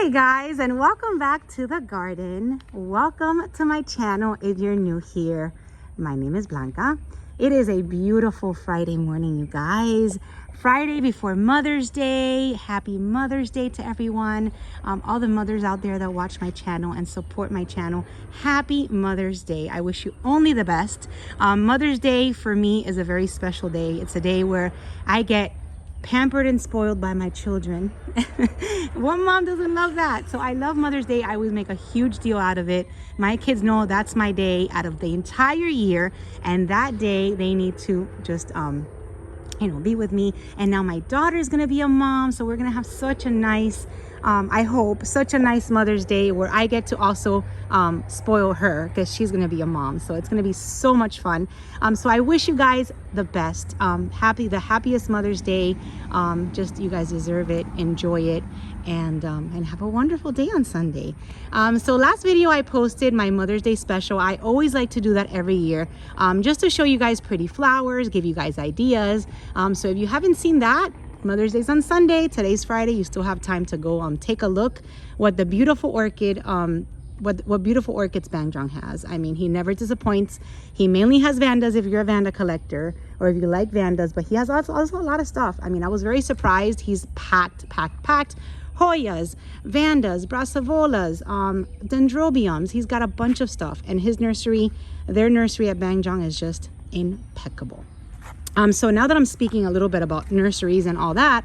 Hey guys, and welcome back to the garden. Welcome to my channel if you're new here. My name is Blanca. It is a beautiful Friday morning, you guys. Friday before Mother's Day. Happy Mother's Day to everyone. All the mothers out there that watch my channel and support my channel. Happy Mother's Day. I wish you only the best. Mother's Day for me is a very special day. It's a day where I get pampered and spoiled by my children. What mom doesn't love that? So I love Mother's Day. I always make a huge deal out of it. My kids know that's my day out of the entire year, and that day they need to just be with me. And now my daughter is gonna be a mom, so we're gonna have such a nice I hope such a nice Mother's Day where I get to also spoil her because she's gonna be a mom. So it's gonna be so much fun. So I wish you guys the best. The happiest Mother's Day. Just you guys deserve it. Enjoy it, and have a wonderful day on Sunday. So last video I posted my Mother's Day special. I always like to do that every year, just to show you guys pretty flowers, give you guys ideas. So if you haven't seen that, Mother's Day's on Sunday. Today's Friday. You still have time to go take a look what the beautiful orchid what beautiful orchids Bangjong has. I mean, he never disappoints. He mainly has Vandas if you're a Vanda collector or if you like Vandas, but he has also a lot of stuff. I mean, I was very surprised. He's packed. Hoyas, Vandas, Brassavolas, Dendrobiums. He's got a bunch of stuff, and his nursery, their nursery at Bangjong, is just impeccable. So now that I'm speaking a little bit about nurseries and all that,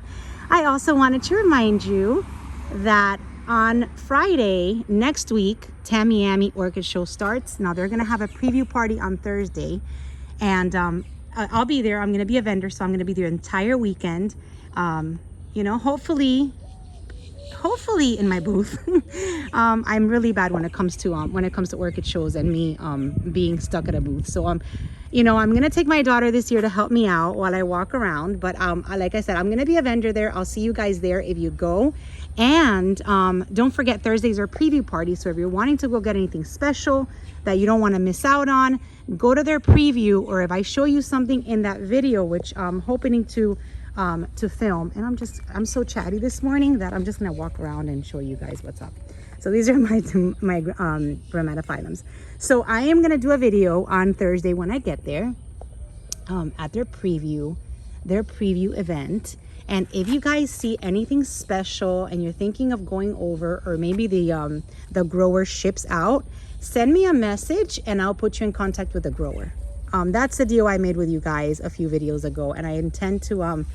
I also wanted to remind you that on Friday next week, Tamiami Orchid Show starts. Now they're going to have a preview party on Thursday, and I'll be there. I'm going to be a vendor, so I'm going to be there the entire weekend. Hopefully in my booth. I'm really bad when it comes to orchid shows and me being stuck at a booth. So I'm gonna take my daughter this year to help me out while I walk around. But like I said, I'm gonna be a vendor there. I'll see you guys there if you go. And don't forget, Thursdays are preview parties. So if you're wanting to go get anything special that you don't want to miss out on, go to their preview. Or if I show you something in that video, which I'm hoping to film, and I'm so chatty this morning that I'm just gonna walk around and show you guys what's up. So these are my Grammatophyllums. So I am gonna do a video on Thursday when I get there at their preview event. And if you guys see anything special and you're thinking of going over, or maybe the grower ships out, send me a message and I'll put you in contact with the grower. That's the deal I made with you guys a few videos ago, and I intend to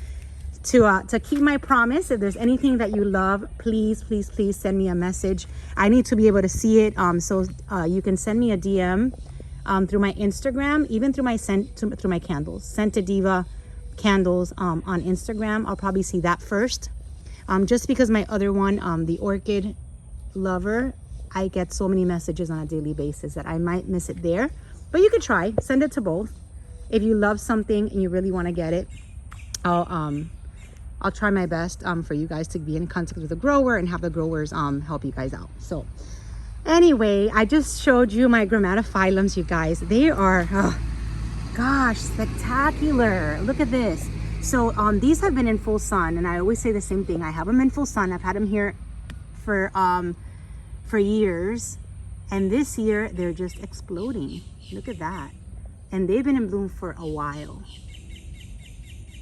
keep my promise. If there's anything that you love, please send me a message. I need to be able to see it. So you can send me a DM through my Instagram, even through my through my candles, Scented Diva candles on Instagram. I'll probably see that first, just because my other one, the Orchid Lover, I get so many messages on a daily basis that I might miss it there. But you could try, send it to both. If you love something and you really want to get it, I'll try my best for you guys to be in contact with the grower and have the growers help you guys out. So anyway, I just showed you my Grammatophyllums, you guys. They are, gosh, spectacular. Look at this. So these have been in full sun, and I always say the same thing. I have them in full sun. I've had them here for years, and this year they're just exploding. Look at that. And they've been in bloom for a while.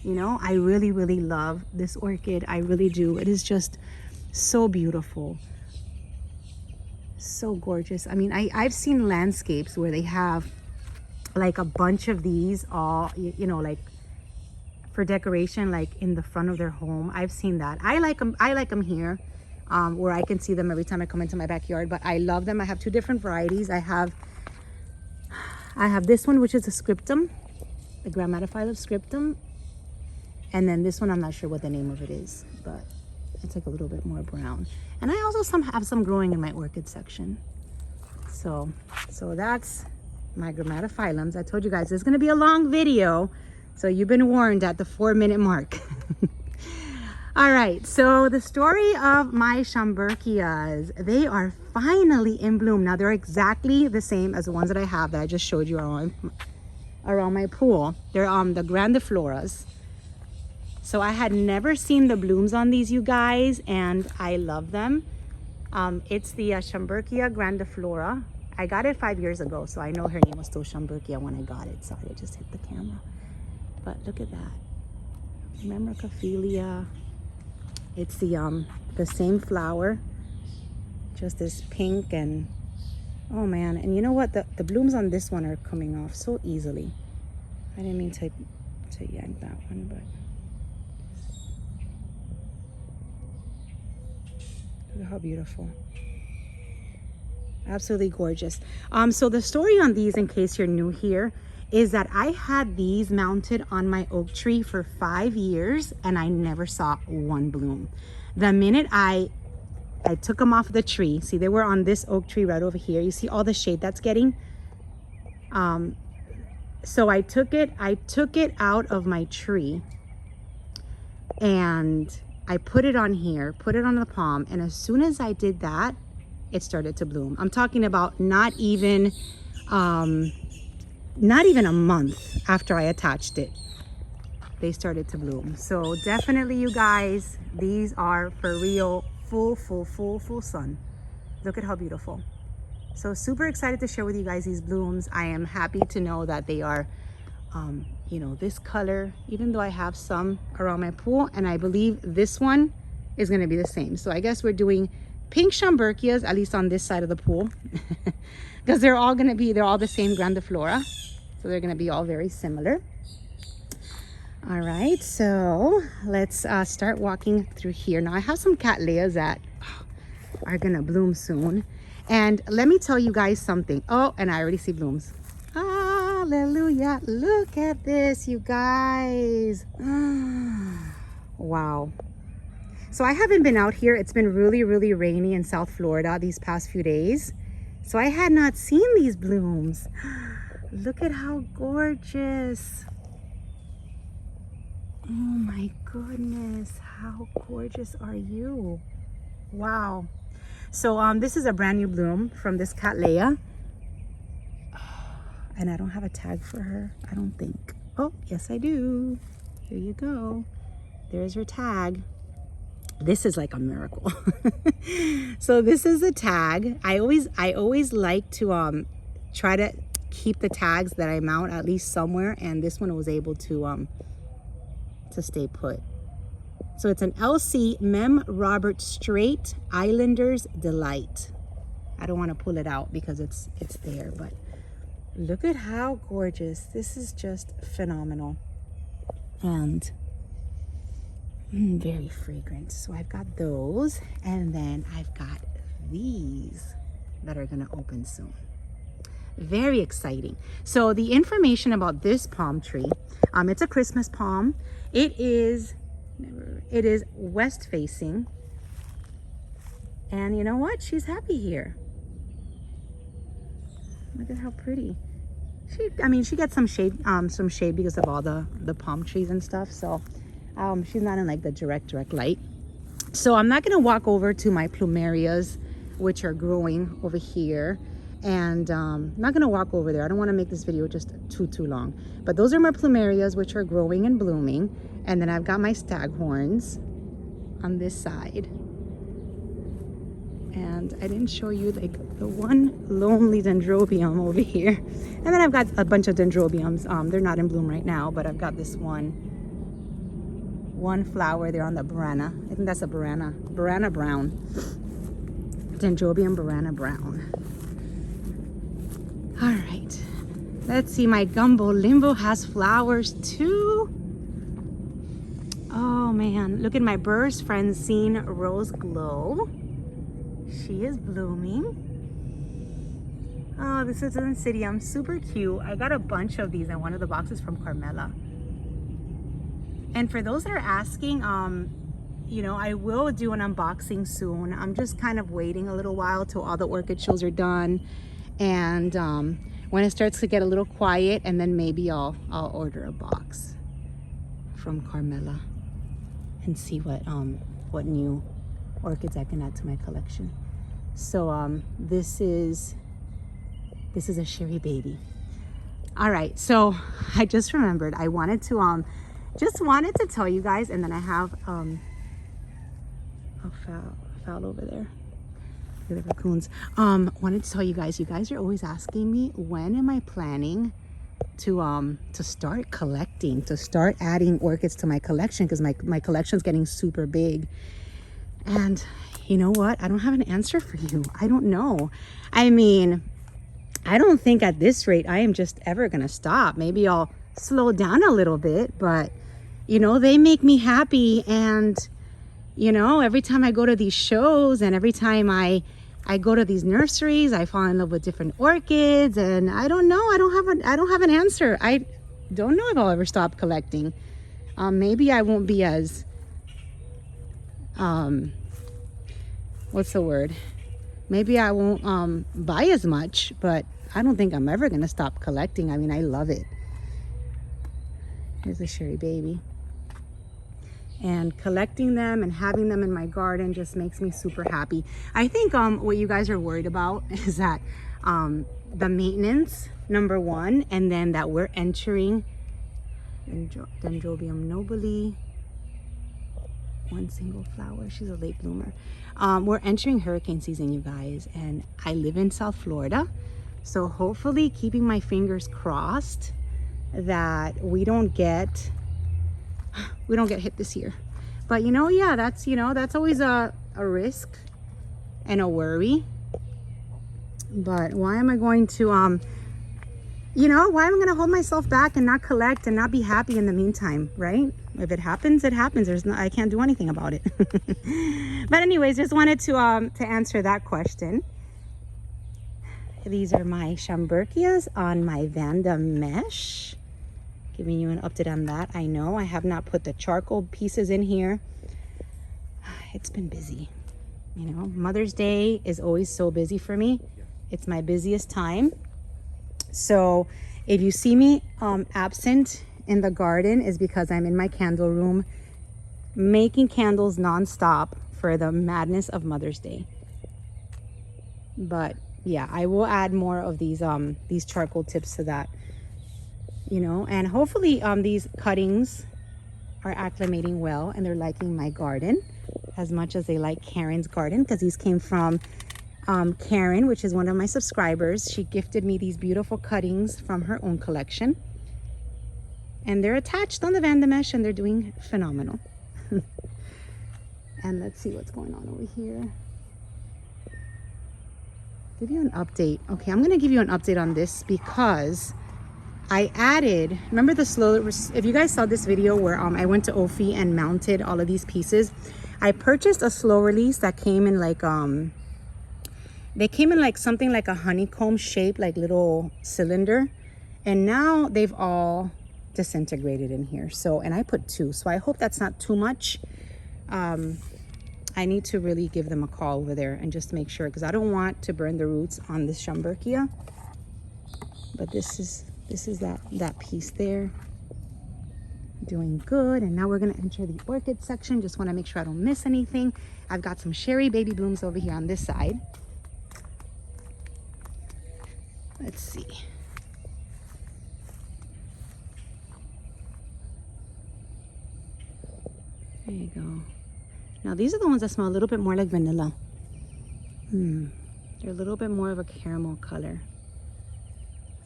I really love this orchid. I really do. It is just so beautiful, so gorgeous. I mean, I've seen landscapes where they have like a bunch of these all, like for decoration, like in the front of their home. I've seen that. I like them here, where I can see them every time I come into my backyard. But I love them. I have two different varieties. I have this one, which is a scriptum, the Grammatophyllum scriptum. And then this one, I'm not sure what the name of it is, but it's like a little bit more brown. And I also have some growing in my orchid section. So that's my Grammatophyllums. I told you guys it's gonna be a long video, so you've been warned at the 4-minute mark. All right, so the story of my Shamburkias, they are finally in bloom. Now they're exactly the same as the ones that I have that I just showed you around my pool. They're the Grandifloras. So I had never seen the blooms on these, you guys, and I love them. It's the Shamburkia Grandiflora. I got it 5 years ago, so I know her name was still Shamburkia when I got it. Sorry, I just hit the camera. But look at that. Memorcophilia. It's the same flower, just this pink and oh man. And you know what? The blooms on this one are coming off so easily. I didn't mean to yank that one, but look how beautiful. Absolutely gorgeous. So the story on these, in case you're new here, is that I had these mounted on my oak tree for 5 years and I never saw one bloom. The minute I took them off the tree, see, they were on this oak tree right over here. You see all the shade that's getting? So I took it out of my tree and I put it on here, put it on the palm, and as soon as I did that, it started to bloom. I'm talking about not even a month after I attached it, they started to bloom. So definitely, you guys, these are for real, full sun. Look at how beautiful. So super excited to share with you guys these blooms. I am happy to know that they are, you know, this color, even though I have some around my pool, and I believe this one is gonna be the same. So I guess we're doing pink Shamburkias, at least on this side of the pool, because they're all the same Grandiflora. So they're gonna be all very similar. All right, so let's start walking through here. Now I have some Cattleyas that are gonna bloom soon. And let me tell you guys something. Oh, and I already see blooms. Hallelujah. Look at this, you guys. Wow. So I haven't been out here. It's been really rainy in South Florida these past few days. So I had not seen these blooms. Look at how gorgeous. Oh my goodness. How gorgeous are you? Wow. So this is a brand new bloom from this Cattleya. And I don't have a tag for her, I don't think. Oh, yes I do. Here you go. There's her tag. This is like a miracle. So this is the tag. I always like to try to keep the tags that I mount at least somewhere, and this one was able to stay put. So it's an LC Mem Robert Straight Islander's Delight. I don't want to pull it out because it's there, but look at how gorgeous. This is just phenomenal and very fragrant. So I've got those, and then I've got these that are going to open soon. Very exciting. So the information about this palm tree, it's a Christmas palm. It is west facing, and you know what? She's happy here. Look at how pretty. She gets some shade because of all the palm trees and stuff. So she's not in like the direct light. So I'm not gonna walk over to my plumerias, which are growing over here, and I'm not gonna walk over there. I don't want to make this video just too long. But those are my plumerias, which are growing and blooming. And then I've got my staghorns on this side. And I didn't show you like the one lonely dendrobium over here. And then I've got a bunch of dendrobiums. They're not in bloom right now, but I've got this one flower there on the Burana. I think that's a Burana brown. Dendrobium Burana brown. All right, let's see. My Gumbo Limbo has flowers too. Oh man, look at my Burr's Francine Rose Glow. She is blooming. Oh, this is an Insidium, super cute. I got a bunch of these in one of the boxes from Carmela. And for those that are asking, you know, I will do an unboxing soon. I'm just kind of waiting a little while till all the orchid shows are done. And when it starts to get a little quiet, and then maybe I'll order a box from Carmela and see what new orchids I can add to my collection. So this is a Sherry Baby. All right, so I just remembered I wanted to tell you guys, and then I have a foul over there. Look at the raccoons. Wanted to tell you guys are always asking me, when am I planning to start collecting, to start adding orchids to my collection, because my collection's getting super big. And you know what? I don't have an answer for you. I don't know. I mean, I don't think at this rate I am just ever gonna stop. Maybe I'll slow down a little bit, but you know, they make me happy. And you know, every time I go to these shows and every time I go to these nurseries, I fall in love with different orchids. And I don't know, I don't have an answer. I don't know if I'll ever stop collecting. Maybe I won't be as what's the word? Maybe I won't buy as much, but I don't think I'm ever gonna stop collecting. I mean, I love it. Here's a Sherry baby. And collecting them and having them in my garden just makes me super happy. I think what you guys are worried about is that the maintenance, number one, and then that we're entering Dendrobium nobile, one single flower. She's a late bloomer. We're entering hurricane season, you guys, and I live in South Florida, so hopefully keeping my fingers crossed that we don't get hit this year. But you know, yeah, that's, you know, that's always a risk and a worry. But why am I going to you know, why am I going to hold myself back and not collect and not be happy in the meantime, right? If it happens, it happens. I can't do anything about it. But anyways, just wanted to answer that question. These are my Shamburkias on my Vanda mesh. Giving you an update on that. I know I have not put the charcoal pieces in here. It's been busy. You know, Mother's Day is always so busy for me. It's my busiest time. So if you see me absent in the garden, is because I'm in my candle room making candles non-stop for the madness of Mother's Day. But yeah, I will add more of these charcoal tips to that, you know, and hopefully these cuttings are acclimating well and they're liking my garden as much as they like Karen's garden, because these came from Karen, which is one of my subscribers. She gifted me these beautiful cuttings from her own collection, and they're attached on the Vanda mesh and they're doing phenomenal. And let's see what's going on over here. Give you an update. Okay, I'm going to give you an update on this because I added, remember the slow, if you guys saw this video where I went to Ophi and mounted all of these pieces, I purchased a slow release that came in like they came in like something like a honeycomb shape, like little cylinder, and now they've all disintegrated in here. So, and I put 2, so I hope that's not too much. I need to really give them a call over there and just make sure, because I don't want to burn the roots on this Shamburkia. But this is that piece there, doing good. And now we're going to enter the orchid section. Just want to make sure I don't miss anything. I've got some Sherry baby blooms over here on this side. Let's see. There you go. Now these are the ones that smell a little bit more like vanilla. They're a little bit more of a caramel color.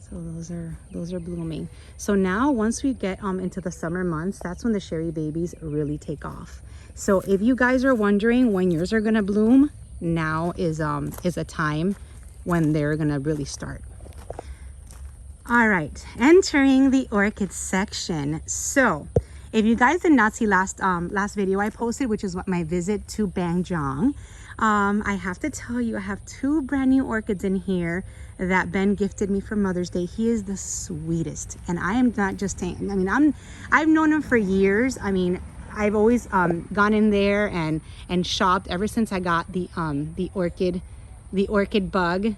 So those are blooming. So now once we get into the summer months, that's when the Sherry babies really take off. So if you guys are wondering when yours are gonna bloom, now is a time when they're gonna really start. All right, entering the orchid section. So if you guys did not see last video I posted, which is what my visit to Banjong, I have to tell you, I have 2 brand new orchids in here that Ben gifted me for Mother's Day. He is the sweetest, and I am not just saying, I mean, I've known him for years. I mean, I've always gone in there and shopped ever since I got the orchid bug.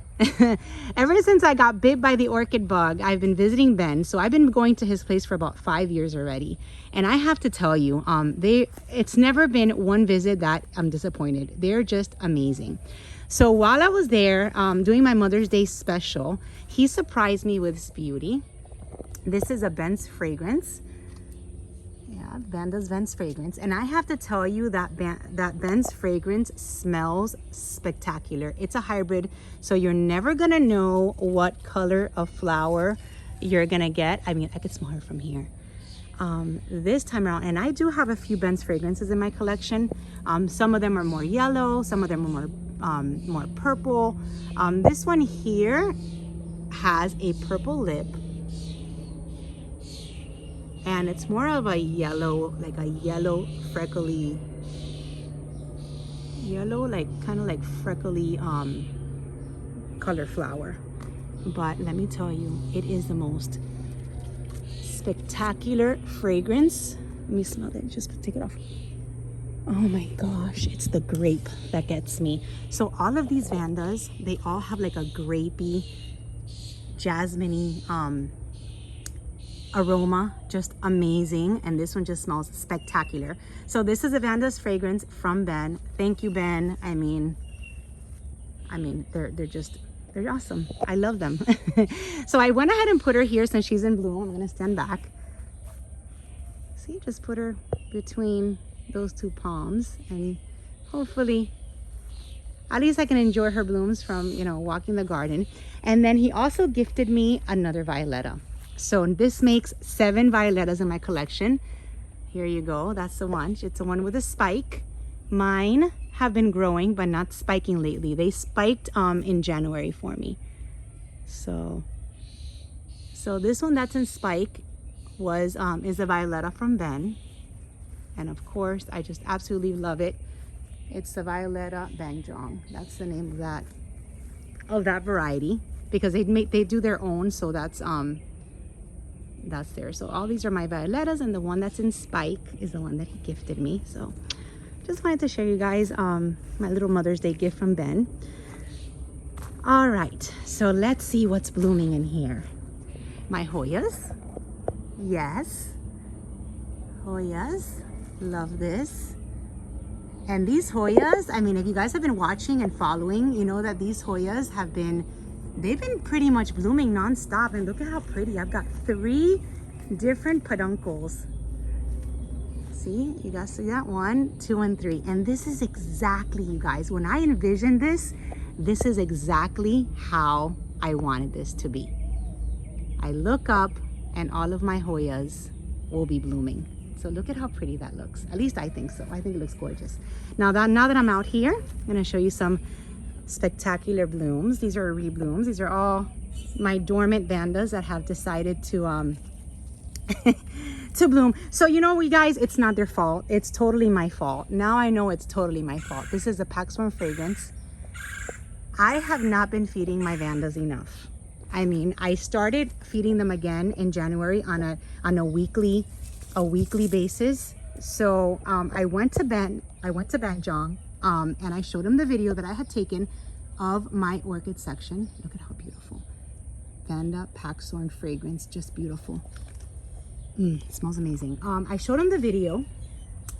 Ever since I got bit by the orchid bug, I've been visiting Ben. So I've been going to his place for about 5 years already. And I have to tell you, it's never been one visit that I'm disappointed. They're just amazing. So while I was there doing my Mother's Day special, he surprised me with this beauty. This is a Ben's fragrance. Yeah, Ben's fragrance. And I have to tell you that Ben's fragrance smells spectacular. It's a hybrid, so you're never gonna know what color of flower you're gonna get. I mean, I could smell her from here. This time around, and I do have a few Ben's fragrances in my collection. Some of them are more yellow, some of them are more purple. This one here has a purple lip, and it's more of a yellow, like a yellow freckly yellow, like kind of like freckly color flower. But let me tell you, it is the most spectacular fragrance. Let me smell it, just take it off. Oh my gosh, it's the grape that gets me. So all of these Vandas, they all have like a grapey, jasmine-y aroma, just amazing. And this one just smells spectacular. So this is a Vanda's fragrance from Ben. Thank you, Ben. I mean they're awesome. I love them. So I went ahead and put her here since she's in bloom. I'm gonna stand back. See, just put her between those two palms, and hopefully at least I can enjoy her blooms from, you know, walking the garden. And then he also gifted me another violetta. So this makes 7 violettas in my collection. Here you go. That's the one. It's the one with a spike. Mine have been growing but not spiking lately. They spiked in January for me. So this one that's in spike was is a violetta from Ben. And of course, I just absolutely love it. It's the Violetta Banjong. That's the name of that variety, because they do their own. So that's there. So all these are my violettas, and the one that's in spike is the one that he gifted me. So just wanted to share you guys my little Mother's Day gift from Ben. All right, so let's see what's blooming in here. My Hoyas. Yes, Hoyas. Love this. And these Hoyas, I mean, if you guys have been watching and following, you know that these Hoyas they've been pretty much blooming non-stop. And look at how pretty. I've got 3 different peduncles. See, you guys see that? 1, 2, and 3. And this is exactly, you guys, when I envisioned this is exactly how I wanted this to be. I look up and all of my Hoyas will be blooming. So look at how pretty that looks. At least I think so. I think it looks gorgeous. Now that I'm out here, I'm gonna show you some spectacular blooms. These are reblooms. These are all my dormant Vandas that have decided to to bloom. So you know, we guys, it's not their fault. It's totally my fault. Now I know it's totally my fault. This is a Paxworm fragrance. I have not been feeding my Vandas enough. I mean, I started feeding them again in January on a weekly basis. So I went to Banjong and I showed him the video that I had taken of my orchid section. Look at how beautiful. Vanda Paxworm fragrance, just beautiful. It smells amazing. I showed him the video,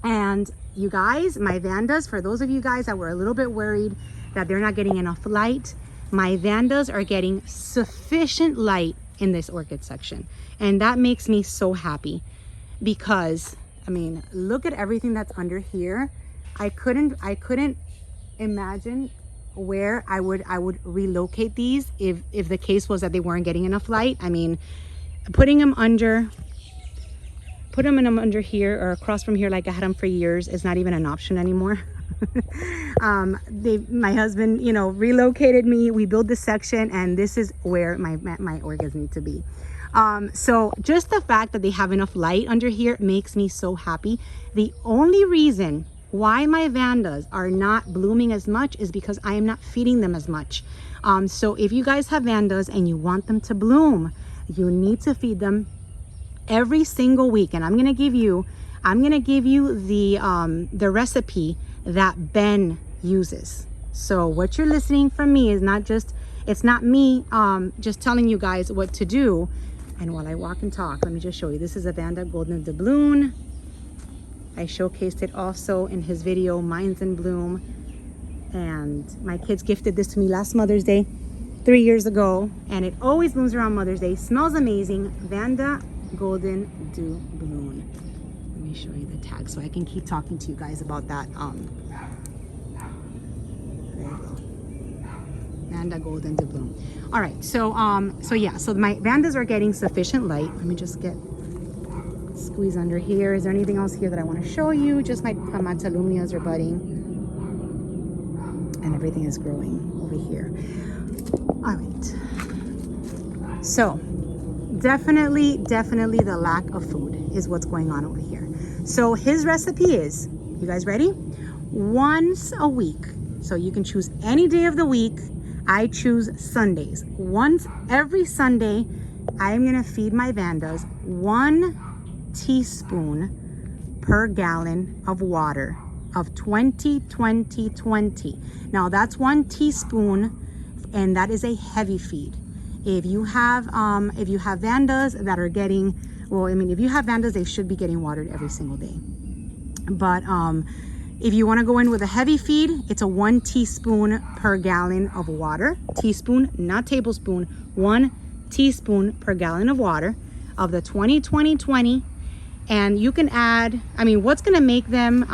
and you guys, my Vandas, for those of you guys that were a little bit worried that they're not getting enough light, my Vandas are getting sufficient light in this orchid section. And that makes me so happy, because I mean, look at everything that's under here. I couldn't imagine where I would relocate these if the case was that they weren't getting enough light. I mean, putting them under here or across from here like I had them for years is not even an option anymore. My husband, you know, relocated me. We built this section, and this is where my orchids need to be. So just the fact that they have enough light under here makes me so happy. The only reason why my Vandas are not blooming as much is because I am not feeding them as much. So if you guys have Vandas and you want them to bloom, you need to feed them every single week. And I'm gonna give you the recipe that Ben uses. So what you're listening from me is not just, it's not me just telling you guys what to do. And while I walk and talk, let me just show you. This is a Vanda Golden Doubloon. I showcased it also in his video, Mine's in Bloom. And my kids gifted this to me last Mother's Day, 3 years ago. And it always blooms around Mother's Day. Smells amazing. Vanda Golden Doubloon. Let me me show you the tag so I can keep talking to you guys about that. There you go. Vanda Golden to Bloom. All right, so yeah, so my Vandas are getting sufficient light. Let me just squeeze under here. Is there anything else here that I want to show you? Just my Clematilumias are budding, and everything is growing over here. All right. So definitely the lack of food is what's going on over here. So his recipe is, you guys ready? Once a week. So you can choose any day of the week. I choose Sundays. Once every Sunday, I'm gonna feed my Vandas 1 teaspoon per gallon of water of 20-20-20. Now that's 1 teaspoon, and that is a heavy feed. If you have Vandas that are getting, well, I mean, if you have Vandas, they should be getting watered every single day. But if you want to go in with a heavy feed, it's a 1 teaspoon per gallon of water. Teaspoon, not tablespoon. 1 teaspoon per gallon of water of the 20-20-20. And you can add, I mean, what's going to make them,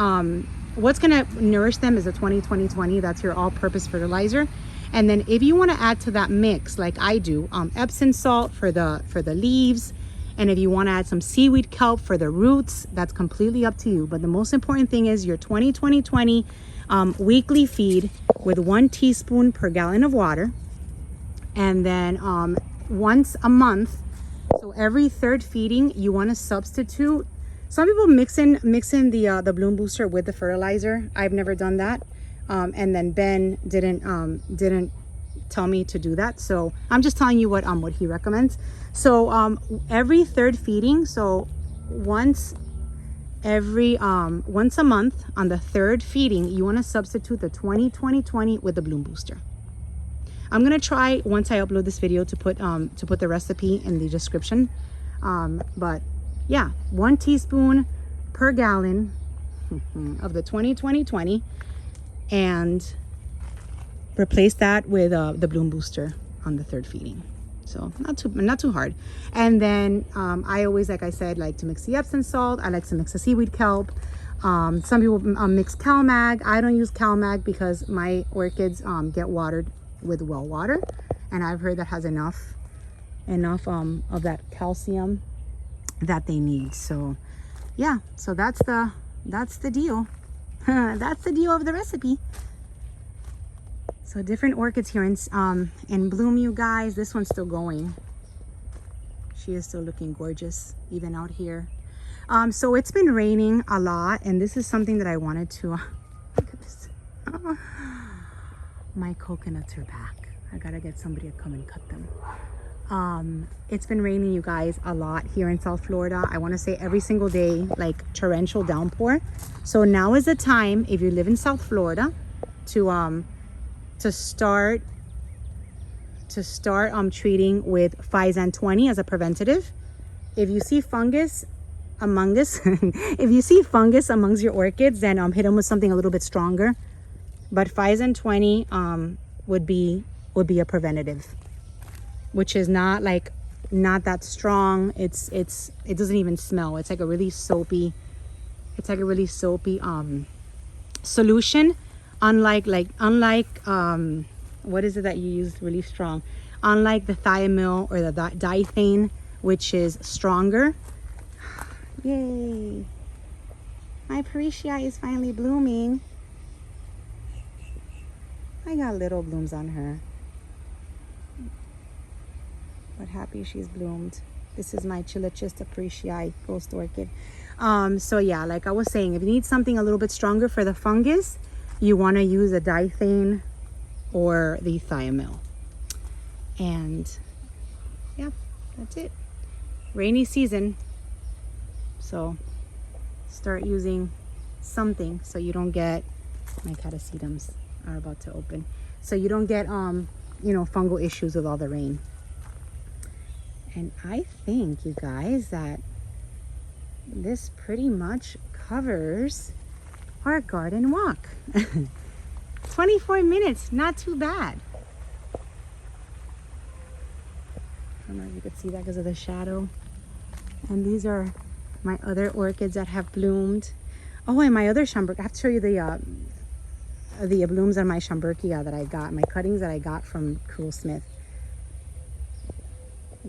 what's going to nourish them is the 20-20-20. That's your all-purpose fertilizer. And then if you want to add to that mix, like I do, Epson Salt for the leaves, and if you want to add some Seaweed Kelp for the roots, that's completely up to you. But the most important thing is your 20-20-20 weekly feed with 1 teaspoon per gallon of water, and then once a month. So every third feeding, you want to substitute. Some people mix in the bloom booster with the fertilizer. I've never done that. And then Ben didn't tell me to do that, so I'm just telling you what he recommends. So every third feeding, so once a month on the third feeding, you want to substitute the 20-20-20 with the bloom booster. I'm gonna try once I upload this video to put the recipe in the description, but yeah, 1 teaspoon per gallon of the 20-20-20, and replace that with the bloom booster on the third feeding. So not too hard. And then I always, like I said, like to mix the Epsom salt. I like to mix the seaweed kelp. Some people mix CalMag. I don't use CalMag because my orchids get watered with well water, and I've heard that has enough of that calcium that they need. So yeah, so that's the deal. That's the deal of the recipe. So different orchids here in bloom, you guys. This one's still going. She is still looking gorgeous even out here. So it's been raining a lot, and this is something that I wanted to look at this. My coconuts are back. I gotta get somebody to come and cut them. It's been raining, you guys, a lot here in South Florida. I want to say every single day, like torrential downpour. So now is the time, if you live in South Florida, to start treating with Physan 20 as a preventative. If you see fungus amongst your orchids, then hit them with something a little bit stronger. But Physan 20 would be a preventative, which is not that strong. It doesn't even smell. It's like a really soapy solution. Unlike what is it that you use really strong? Unlike the thiamyl or the diethane, which is stronger. Yay! My Parisia is finally blooming. I got little blooms on her, but happy she's bloomed. This is my Chilachista Parisia ghost orchid. So yeah, like I was saying, if you need something a little bit stronger for the fungus, you want to use a diethane or the thiamyl. And yeah, that's it. Rainy season, so start using something so you don't get, my catasetums are about to open, so you don't get fungal issues with all the rain. And I think, you guys, that this pretty much covers our garden walk. 24 minutes, not too bad. I don't know if you could see that because of the shadow. And these are my other orchids that have bloomed. Oh, and my other Shamburkia. I have to show you the blooms on my Shamburkia that I got, my cuttings that I got from Cool Smith.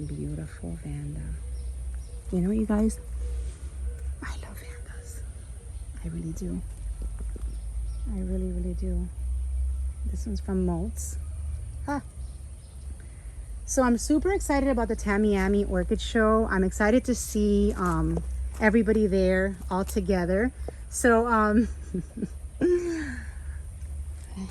Beautiful Vanda. You know, you guys, I love Vandas. I really do. I really, really do. This one's from Maltz. Ah. So I'm super excited about the Tamiami Orchid Show. I'm excited to see everybody there all together. So,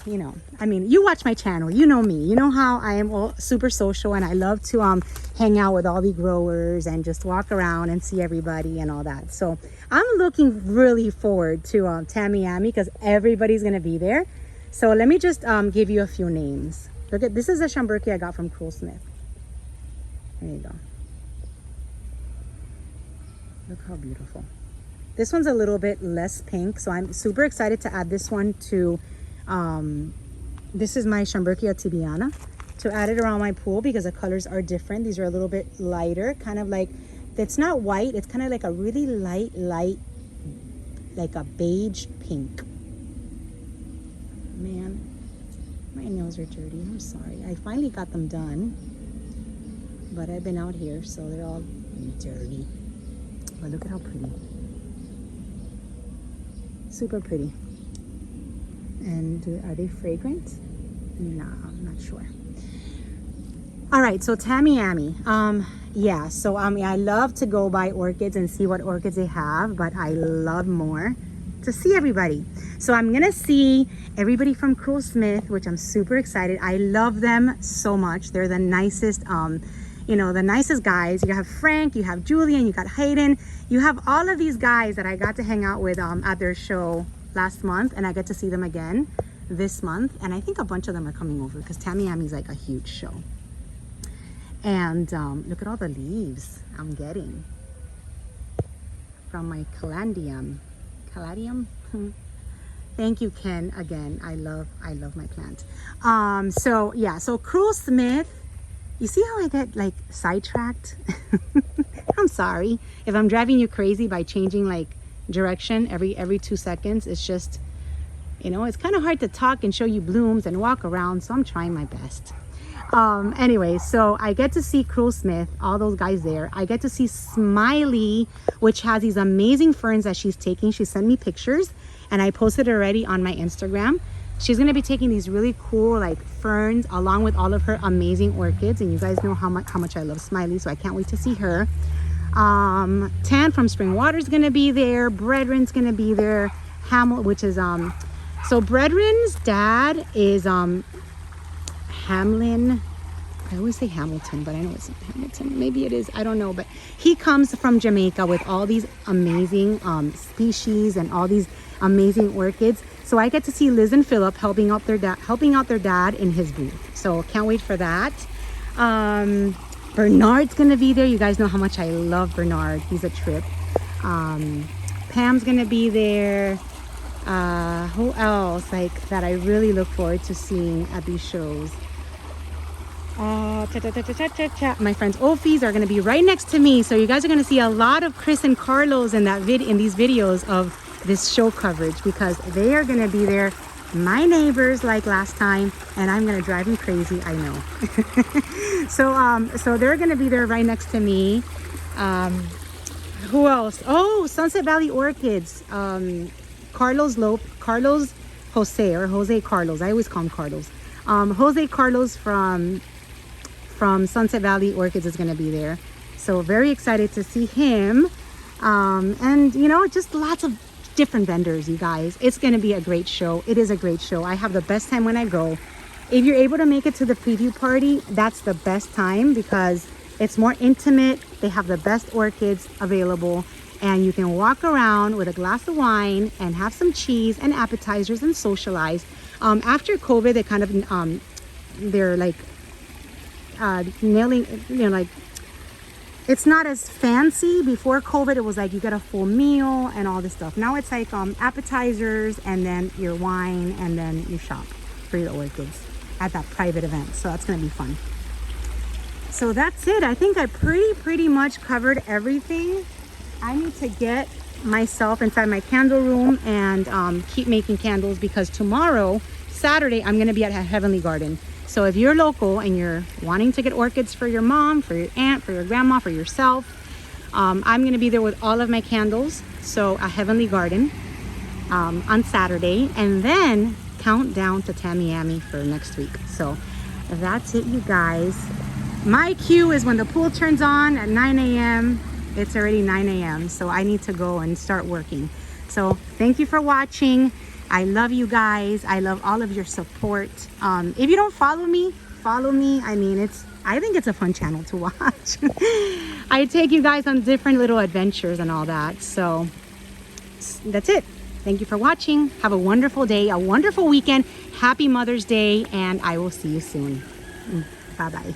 you know, I mean, you watch my channel, you know me, you know how I am all super social, and I love to hang out with all the growers and just walk around and see everybody and all that. So I'm looking really forward to Tamiami because everybody's gonna be there. So let me just give you a few names. Look at this, is a Shamburkia I got from Cool Smith. There you go. Look how beautiful. This one's a little bit less pink, so I'm super excited to add this one to this is my Shamburkia tibiana, to add it around my pool because the colors are different. These are a little bit lighter, kind of like, it's not white, it's kind of like a really light, like a beige pink. Man, my nails are dirty, I'm sorry. I finally got them done, but I've been out here, so they're all dirty. But look at how pretty. Super pretty. And are they fragrant? Nah, I'm not sure. All right, so Tamiami. Yeah, so I love to go buy orchids and see what orchids they have, but I love more to see everybody. So I'm gonna see everybody from Cool Smith, which I'm super excited. I love them so much. They're the nicest, you know, the nicest guys. You have Frank, you have Julian, you got Hayden. You have all of these guys that I got to hang out with at their show last month, and I get to see them again this month, and I think a bunch of them are coming over because Tamiami's like a huge show. And look at all the leaves I'm getting from my caladium. Thank you, Ken, again. I love my plant. So yeah, so Cool Smith, you see how I get like sidetracked? I'm sorry if I'm driving you crazy by changing like direction every 2 seconds. It's just, you know, it's kind of hard to talk and show you blooms and walk around, so I'm trying my best. Anyway, so I get to see Cool Smith, all those guys there. I get to see Smiley, which has these amazing ferns that she's taking. She sent me pictures and I posted already on my Instagram. She's going to be taking these really cool like ferns along with all of her amazing orchids, and you guys know how much I love Smiley, so I can't wait to see her. Tan from Spring Water is gonna be there. Bretren's gonna be there. Which is so Bretren's dad is Hamlin. I always say Hamilton, but I know it's not Hamilton. Maybe it is, I don't know, but he comes from Jamaica with all these amazing species and all these amazing orchids. So I get to see Liz and Philip helping out their dad in his booth. So can't wait for that. Bernard's gonna be there. You guys know how much I love Bernard. He's a trip. Pam's gonna be there. Who else like that I really look forward to seeing at these shows? My friends Ophies are gonna be right next to me, so you guys are gonna see a lot of Chris and Carlos in these videos of this show coverage, because they are gonna be there, my neighbors, like last time, and I'm gonna drive them crazy, I know. So they're gonna be there right next to me. Who else? Oh, Sunset Valley Orchids. Carlos Jose Carlos. I always call him Carlos. Jose Carlos from Sunset Valley Orchids is gonna be there. So very excited to see him. And you know, just lots of different vendors, you guys. It's gonna be a great show. It is a great show. I have the best time when I go. If you're able to make it to the preview party, that's the best time because it's more intimate. They have the best orchids available, and you can walk around with a glass of wine and have some cheese and appetizers and socialize. After COVID, they kind of they're like nailing, you know, like it's not as fancy. Before COVID, it was like you get a full meal and all this stuff. Now it's like appetizers and then your wine, and then you shop for your orchids at that private event. So that's gonna be fun. So that's it. I think I pretty much covered everything. I need to get myself inside my candle room and keep making candles, because tomorrow, Saturday, I'm going to be at a Heavenly Garden. So if you're local and you're wanting to get orchids for your mom, for your aunt, for your grandma, for yourself, I'm going to be there with all of my candles. So a Heavenly Garden on Saturday, and then count down to Tamiami for next week. So that's it, you guys. My cue is when the pool turns on at 9 a.m. It's already 9 a.m. So I need to go and start working. So thank you for watching. I love you guys. I love all of your support. If you don't follow me, follow me. I mean, I think it's a fun channel to watch. I take you guys on different little adventures and all that. So that's it. Thank you for watching. Have a wonderful day, a wonderful weekend. Happy Mother's Day, and I will see you soon. Bye-bye.